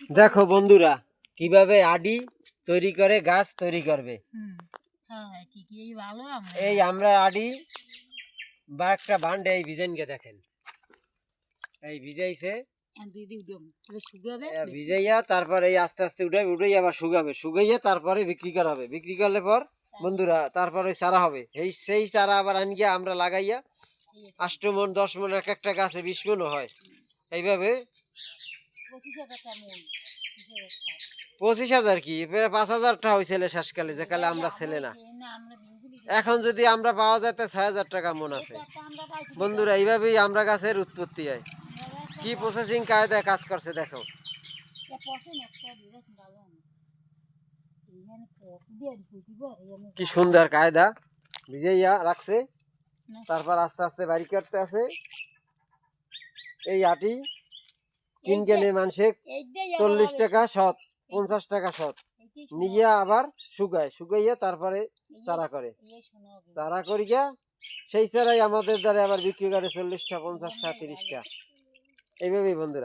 দেখো বন্ধুরা কিভাবে আডি তৈরি করে গাছ তৈরি করবে। এই আমরা আডি বা একটা বান্ডে এই ভিজেনকে দেখেন, এই ভিজাইছে ভিজাইয়া তারপর এই আস্তে আস্তে উঠাই আবার শুকাবে, শুকাইয়া তারপরে বিক্রি করা হবে। বিক্রি করলে পর বন্ধুরা তারপরে চারা হবে, এই সেই চারা আবার আনিয়া আমরা লাগাইয়া 8 মণ 10 মণ এক একটা গাছে 20 মণও হয়। এইভাবে 25,000 কি 5,000 টাকা হয়েছিল শেষকালে, যেকালে আমরা ছেলে না। এখন যদি আমরা পাওয়া যায় 6,000 টাকা মন আছে। বন্ধুরা এইভাবেই আমরা গাছের উৎপত্তি হয়। কি প্রসেসিং কায়দায় কাজ করছে দেখো। কি সুন্দর কায়দা, ভিজাইয়া রাখছে, তারপর আস্তে আস্তে বাড়ি করতে আছে। এই আটি কিনকে নেই মানুষে 40 টাকা শত, 50 টাকা শত নিয়ে আবার শুকাইয়া তারপরে চারা করে, চারা করিয়া সেই চারাই আমাদের দ্বারা আবার বিক্রি করে 40টা 50টা 30টা। এইভাবেই বন্ধুরা।